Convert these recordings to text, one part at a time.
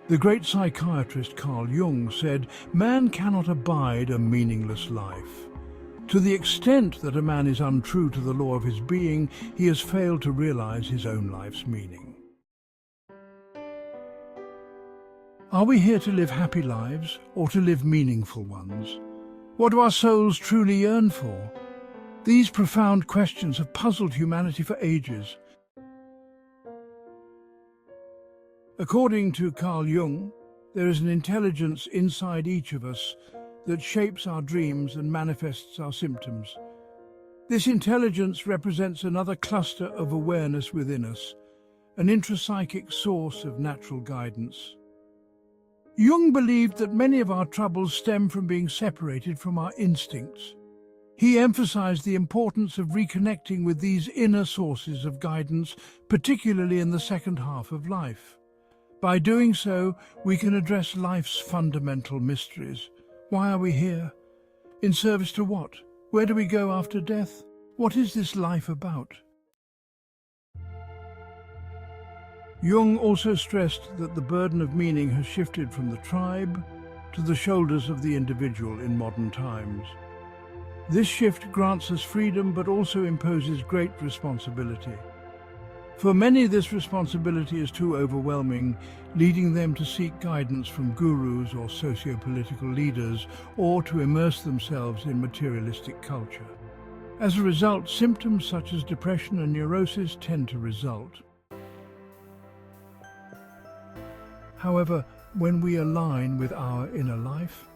The great psychiatrist Carl Jung said, "Man cannot abide a meaningless life." To the extent that a man is untrue to the law of his being, he has failed to realize his own life's meaning. Are we here to live happy lives or to live meaningful ones? What do our souls truly yearn for? These profound questions have puzzled humanity for ages. According to Carl Jung, there is an intelligence inside each of us that shapes our dreams and manifests our symptoms. This intelligence represents another cluster of awareness within us, an intrapsychic source of natural guidance. Jung believed that many of our troubles stem from being separated from our instincts. He emphasized the importance of reconnecting with these inner sources of guidance, particularly in the second half of life. By doing so, we can address life's fundamental mysteries. Why are we here? In service to what? Where do we go after death? What is this life about? Jung also stressed that the burden of meaning has shifted from the tribe to the shoulders of the individual in modern times. This shift grants us freedom but also imposes great responsibility. For many, this responsibility is too overwhelming, leading them to seek guidance from gurus or socio-political leaders, or to immerse themselves in materialistic culture. As a result, symptoms such as depression and neurosis tend to result. However, when we align with our inner life,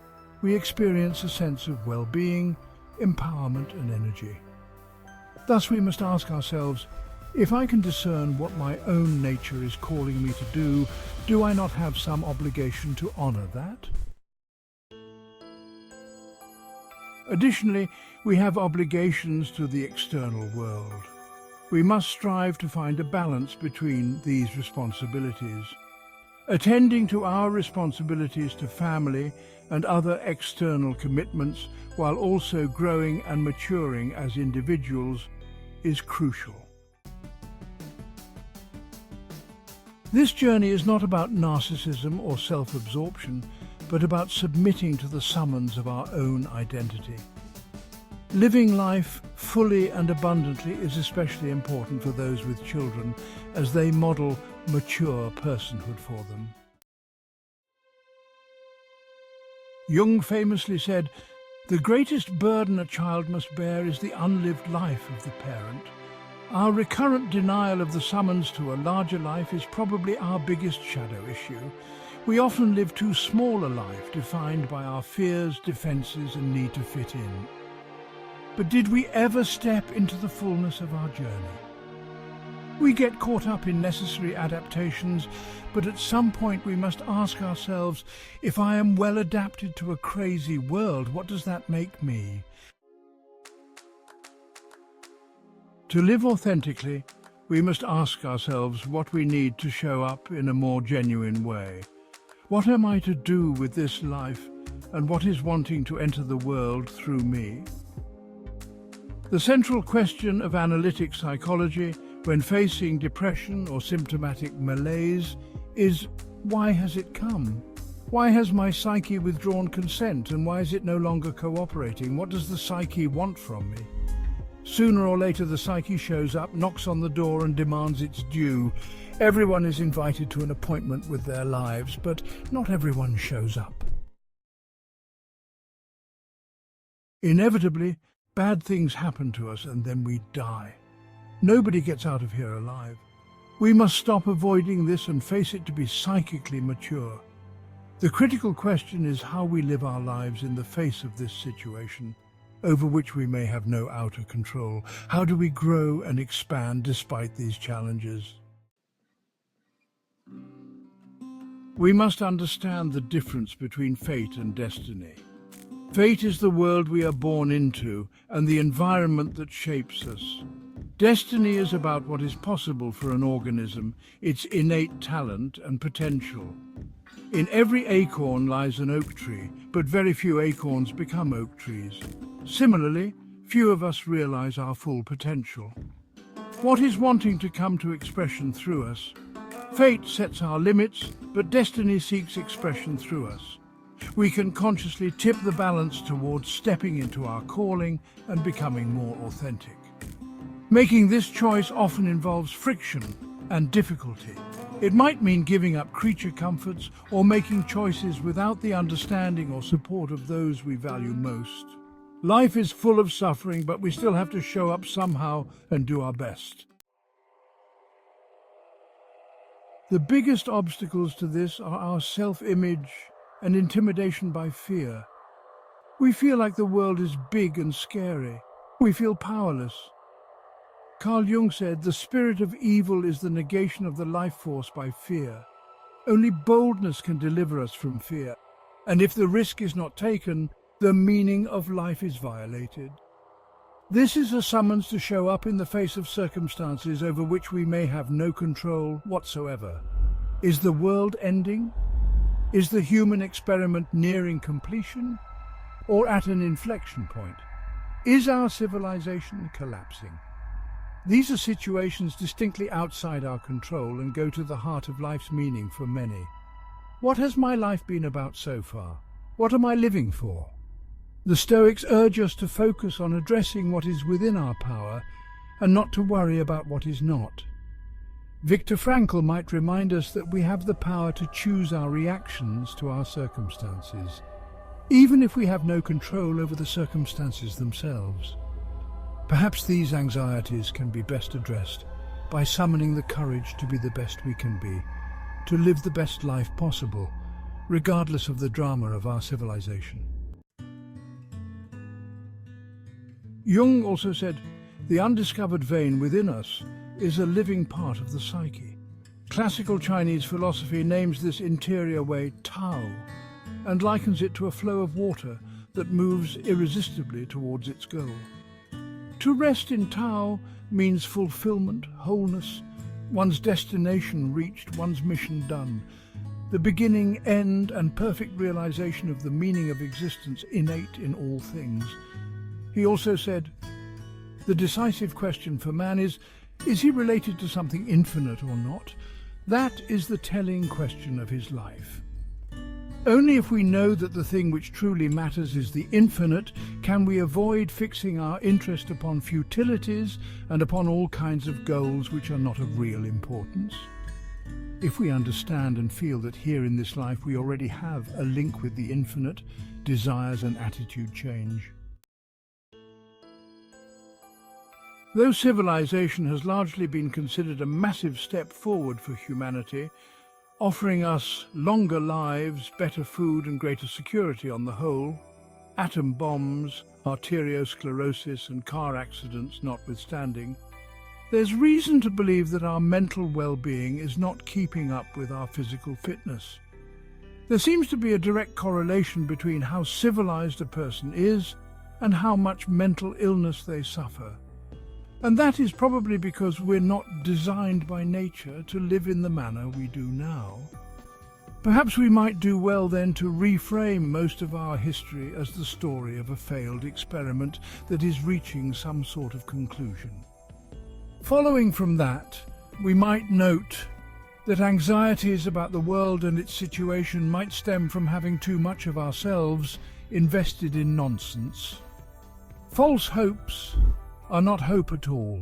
we experience a sense of well-being, empowerment and energy. Thus, we must ask ourselves, if I can discern what my own nature is calling me to do I not have some obligation to honor that? Additionally, we have obligations to the external world. We must strive to find a balance between these responsibilities. Attending to our responsibilities to family and other external commitments while also growing and maturing as individuals is crucial. This journey is not about narcissism or self-absorption, but about submitting to the summons of our own identity. Living life fully and abundantly is especially important for those with children, as they model mature personhood for them. Jung famously said, "The greatest burden a child must bear is the unlived life of the parent." Our recurrent denial of the summons to a larger life is probably our biggest shadow issue. We often live too small a life, defined by our fears, defenses, and need to fit in. But did we ever step into the fullness of our journey? We get caught up in necessary adaptations, but at some point we must ask ourselves, if I am well adapted to a crazy world, what does that make me? To live authentically, we must ask ourselves what we need to show up in a more genuine way. What am I to do with this life, and what is wanting to enter the world through me? The central question of analytic psychology, when facing depression or symptomatic malaise, is, why has it come? Why has my psyche withdrawn consent, and why is it no longer cooperating? What does the psyche want from me? Sooner or later the psyche shows up, knocks on the door and demands its due. Everyone is invited to an appointment with their lives, but not everyone shows up. Inevitably, bad things happen to us and then we die. Nobody gets out of here alive. We must stop avoiding this and face it to be psychically mature. The critical question is how we live our lives in the face of this situation, over which we may have no outer control. How do we grow and expand despite these challenges? We must understand the difference between fate and destiny. Fate is the world we are born into and the environment that shapes us. Destiny is about what is possible for an organism, its innate talent and potential. In every acorn lies an oak tree, but very few acorns become oak trees. Similarly, few of us realize our full potential. What is wanting to come to expression through us? Fate sets our limits, but destiny seeks expression through us. We can consciously tip the balance towards stepping into our calling and becoming more authentic. Making this choice often involves friction and difficulty. It might mean giving up creature comforts or making choices without the understanding or support of those we value most. Life is full of suffering, but we still have to show up somehow and do our best. The biggest obstacles to this are our self-image and intimidation by fear. We feel like the world is big and scary. We feel powerless. Carl Jung said, "The spirit of evil is the negation of the life force by fear. Only boldness can deliver us from fear. And if the risk is not taken, the meaning of life is violated." This is a summons to show up in the face of circumstances over which we may have no control whatsoever. Is the world ending? Is the human experiment nearing completion? Or at an inflection point? Is our civilization collapsing? These are situations distinctly outside our control and go to the heart of life's meaning for many. What has my life been about so far? What am I living for? The Stoics urge us to focus on addressing what is within our power and not to worry about what is not. Viktor Frankl might remind us that we have the power to choose our reactions to our circumstances, even if we have no control over the circumstances themselves. Perhaps these anxieties can be best addressed by summoning the courage to be the best we can be, to live the best life possible, regardless of the drama of our civilization. Jung also said, "The undiscovered vein within us is a living part of the psyche." Classical Chinese philosophy names this interior way Tao and likens it to a flow of water that moves irresistibly towards its goal. To rest in Tao means fulfillment, wholeness, one's destination reached, one's mission done, the beginning, end, and perfect realization of the meaning of existence innate in all things. He also said, "The decisive question for man is he related to something infinite or not? That is the telling question of his life." Only if we know that the thing which truly matters is the infinite can we avoid fixing our interest upon futilities and upon all kinds of goals which are not of real importance. If we understand and feel that here in this life we already have a link with the infinite, desires and attitude change. Though civilization has largely been considered a massive step forward for humanity, offering us longer lives, better food and greater security on the whole, atom bombs, arteriosclerosis and car accidents notwithstanding, there's reason to believe that our mental well-being is not keeping up with our physical fitness. There seems to be a direct correlation between how civilized a person is and how much mental illness they suffer. And that is probably because we're not designed by nature to live in the manner we do now. Perhaps we might do well then to reframe most of our history as the story of a failed experiment that is reaching some sort of conclusion. Following from that, we might note that anxieties about the world and its situation might stem from having too much of ourselves invested in nonsense. False hopes are not hope at all.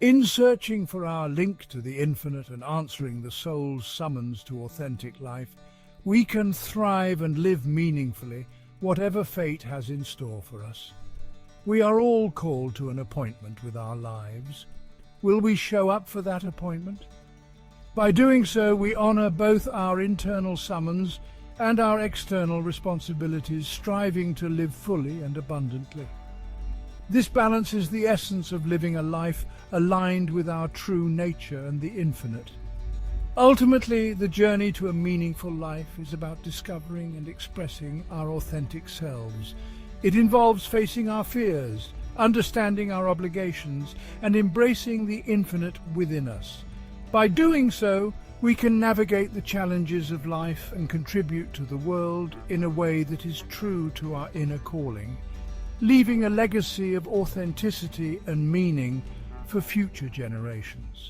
In searching for our link to the infinite and answering the soul's summons to authentic life, we can thrive and live meaningfully, whatever fate has in store for us. We are all called to an appointment with our lives. Will we show up for that appointment? By doing so, we honor both our internal summons and our external responsibilities, striving to live fully and abundantly. This balance is the essence of living a life aligned with our true nature and the infinite. Ultimately, the journey to a meaningful life is about discovering and expressing our authentic selves. It involves facing our fears, understanding our obligations, and embracing the infinite within us. By doing so, we can navigate the challenges of life and contribute to the world in a way that is true to our inner calling, leaving a legacy of authenticity and meaning for future generations.